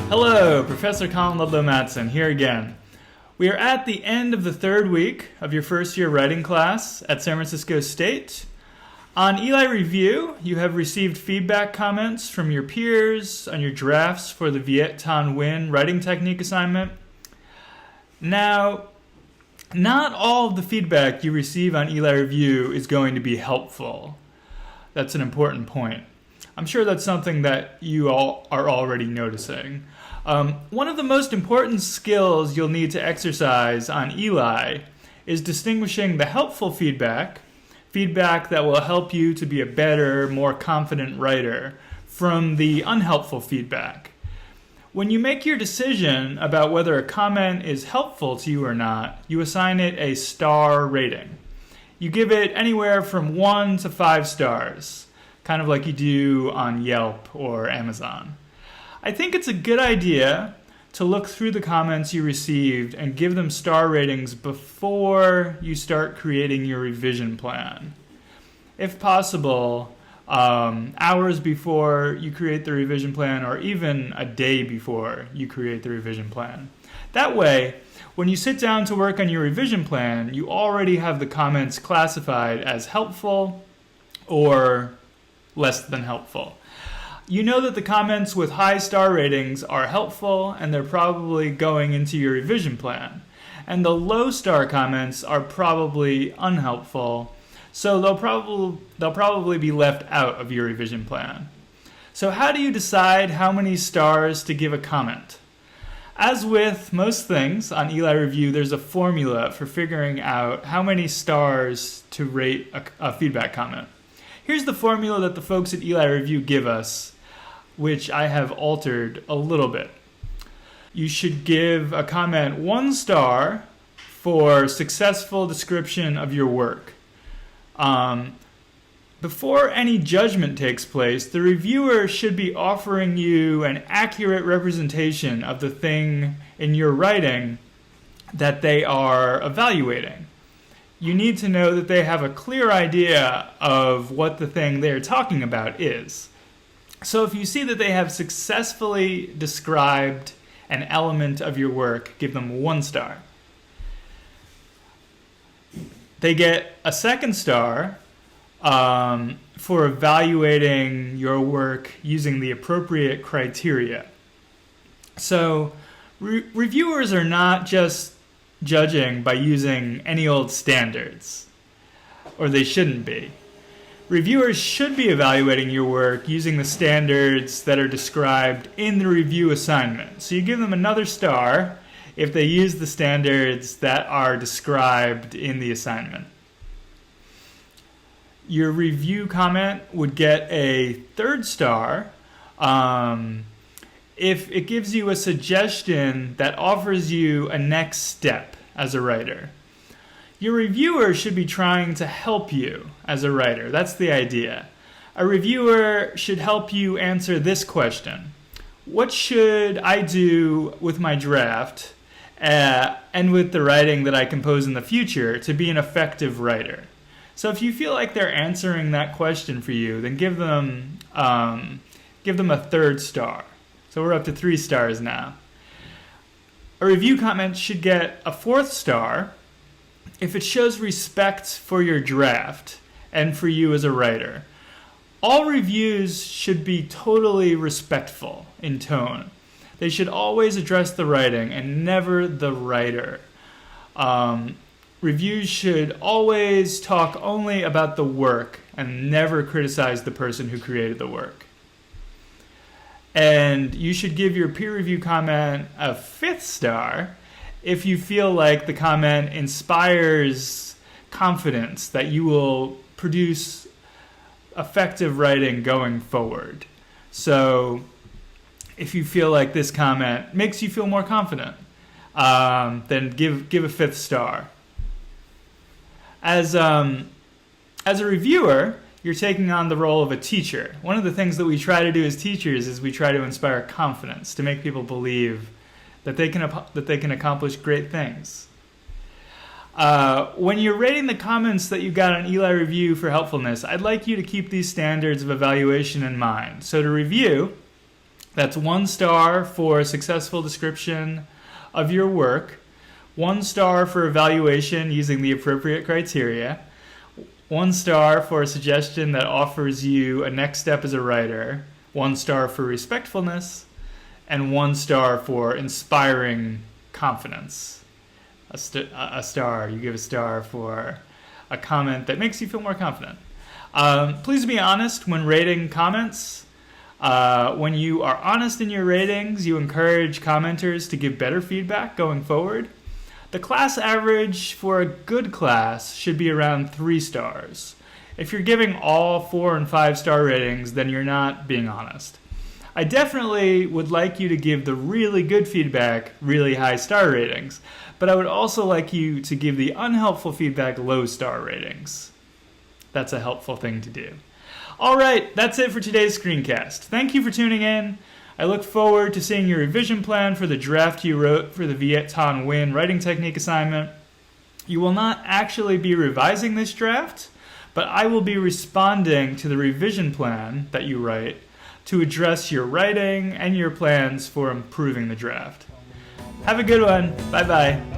Hello, Professor Colin Ludlow-Mattson here again. We are at the end of the third week of your first year writing class at San Francisco State. On Eli Review, you have received feedback comments from your peers on your drafts for the Viet Thanh Nguyen writing technique assignment. Now, not all of the feedback you receive on Eli Review is going to be helpful. That's an important point. I'm sure that's something that you all are already noticing. One of the most important skills you'll need to exercise on Eli is distinguishing the helpful feedback that will help you to be a better, more confident writer, from the unhelpful feedback. When you make your decision about whether a comment is helpful to you or not, you assign it a star rating. You give it anywhere from 1 to 5 stars. Kind of like you do on Yelp or Amazon. I think it's a good idea to look through the comments you received and give them star ratings before you start creating your revision plan. If possible, hours before you create the revision plan, or even a day before you create the revision plan. That way, when you sit down to work on your revision plan, you already have the comments classified as helpful or less than helpful. You know that the comments with high star ratings are helpful and they're probably going into your revision plan. And the low star comments are probably unhelpful, so they'll probably be left out of your revision plan. So how do you decide how many stars to give a comment? As with most things on Eli Review, there's a formula for figuring out how many stars to rate a feedback comment. Here's the formula that the folks at Eli Review give us, which I have altered a little bit. You should give a comment 1 star for successful description of your work. Before any judgment takes place, the reviewer should be offering you an accurate representation of the thing in your writing that they are evaluating. You need to know that they have a clear idea of what the thing they're talking about is. So if you see that they have successfully described an element of your work, give them 1 star. They get a 2nd star for evaluating your work using the appropriate criteria. So reviewers are not just judging by using any old standards, or they shouldn't be. Reviewers should be evaluating your work using the standards that are described in the review assignment. So you give them another star if they use the standards that are described in the assignment. Your review comment would get a 3rd star if it gives you a suggestion that offers you a next step as a writer. Your reviewer should be trying to help you as a writer. That's the idea. A reviewer should help you answer this question: what should I do with my draft and with the writing that I compose in the future to be an effective writer? So if you feel like they're answering that question for you, then give them a 3rd star. So we're up to 3 stars now. A review comment should get a 4th star if it shows respect for your draft and for you as a writer. All reviews should be totally respectful in tone. They should always address the writing and never the writer. Reviews should always talk only about the work and never criticize the person who created the work. And you should give your peer review comment a 5th star if you feel like the comment inspires confidence that you will produce effective writing going forward. So if you feel like this comment makes you feel more confident, then give a 5th star. As a reviewer, you're taking on the role of a teacher. One of the things that we try to do as teachers is we try to inspire confidence, to make people believe that they can accomplish great things. When you're rating the comments that you got on Eli Review for helpfulness, I'd like you to keep these standards of evaluation in mind. So to review, That's 1 star for a successful description of your work, 1 star for evaluation using the appropriate criteria, 1 star for a suggestion that offers you a next step as a writer, 1 star for respectfulness, and 1 star for inspiring confidence. A star, you give a star for a comment that makes you feel more confident. Please be honest when rating comments. When you are honest in your ratings, you encourage commenters to give better feedback going forward. The class average for a good class should be around 3 stars. If you're giving all 4 and 5 star ratings, then you're not being honest. I definitely would like you to give the really good feedback really high star ratings, but I would also like you to give the unhelpful feedback low star ratings. That's a helpful thing to do. All right, that's it for today's screencast. Thank you for tuning in. I look forward to seeing your revision plan for the draft you wrote for the Viet Thanh Nguyen writing technique assignment. You will not actually be revising this draft, but I will be responding to the revision plan that you write to address your writing and your plans for improving the draft. Have a good one. Bye-bye.